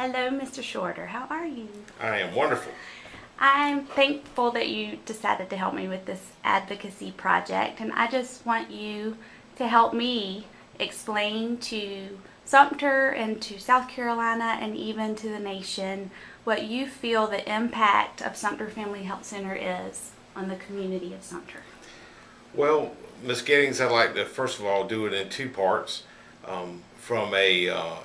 Hello, Mr. Shorter. How are you? I am wonderful. I'm thankful that you decided to help me with this advocacy project, and I just want you to help me explain to Sumter and to South Carolina and even to the nation what you feel the impact of Sumter Family Health Center is on the community of Sumter. Well, Ms. Giddings, I'd like to first of all do it in two parts. From a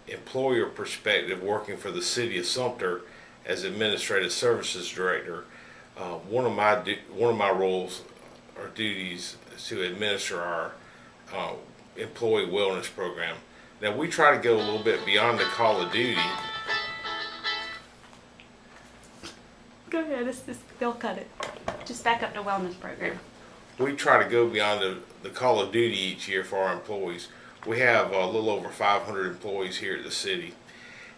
employer perspective, working for the city of Sumter as administrative services director, one of my roles or duties is to administer our employee wellness program. Now we try to go a little bit beyond the call of duty. Go ahead, they'll cut it. Just back up to wellness program. We try to go beyond the call of duty each year for our employees. We have a little over 500 employees here at the city,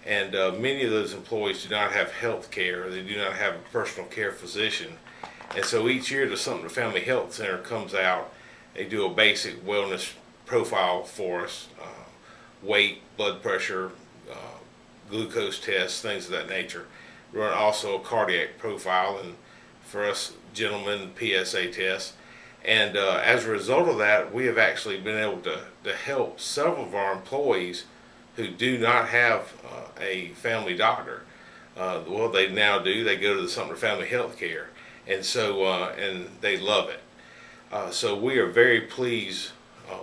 and many of those employees do not have health care. They do not have a personal care physician, and so each year the Sumter Family Health Center comes out. They do a basic wellness profile for us, weight, blood pressure, glucose tests, things of that nature. We run also a cardiac profile, and for us gentlemen, PSA tests. And as a result of that, we have actually been able to help several of our employees who do not have a family doctor. Well, they now do. They go to the Sumter Family Health Care, and so and they love it. So we are very pleased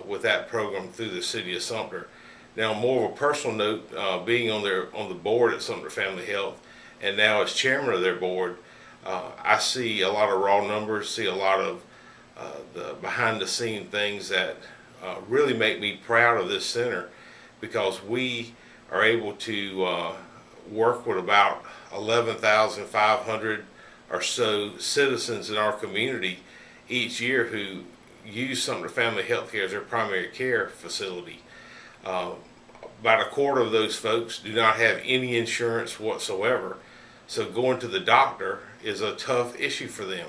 with that program through the city of Sumter. Now, more of a personal note, being on the board at Sumter Family Health, and now as chairman of their board, I see a lot of raw numbers, see a lot of the behind-the-scene things that really make me proud of this center, because we are able to work with about 11,500 or so citizens in our community each year who use Sumter Family Health Care as their primary care facility. About a quarter of those folks do not have any insurance whatsoever, so going to the doctor is a tough issue for them.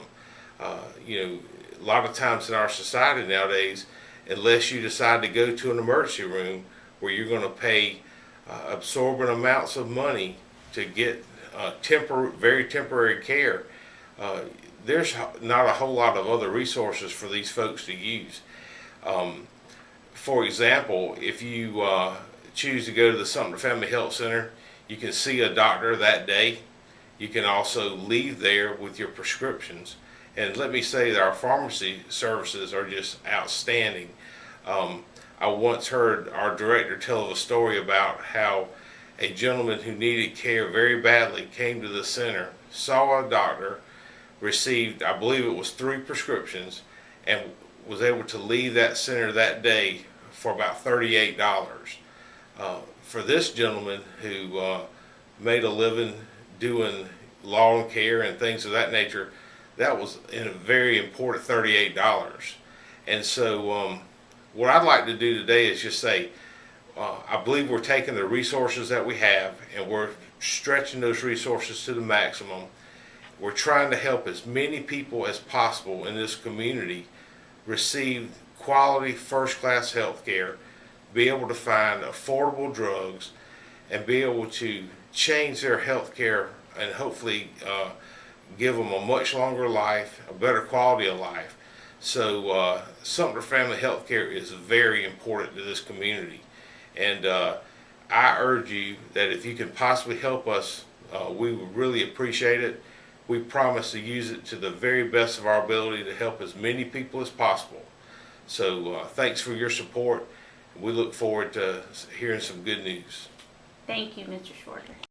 A lot of times in our society nowadays, unless you decide to go to an emergency room where you're going to pay absorbent amounts of money to get very temporary care, there's not a whole lot of other resources for these folks to use. For example, if you choose to go to the Sumter Family Health Center, you can see a doctor that day. You can also leave there with your prescriptions. And let me say that our pharmacy services are just outstanding. I once heard our director tell a story about how a gentleman who needed care very badly came to the center, saw a doctor, received, I believe it was 3 prescriptions, and was able to leave that center that day for about $38. For this gentleman who made a living doing lawn care and things of that nature, that was in a very important $38. And so what I'd like to do today is just say, I believe we're taking the resources that we have and we're stretching those resources to the maximum. We're trying to help as many people as possible in this community receive quality first-class health care, be able to find affordable drugs, and be able to change their health care and hopefully give them a much longer life, a better quality of life. So Sumter Family Health Care is very important to this community, and I urge you that if you can possibly help us, we would really appreciate it. We promise to use it to the very best of our ability to help as many people as possible. So thanks for your support. We look forward to hearing some good news. Thank you, Mr. Shorter.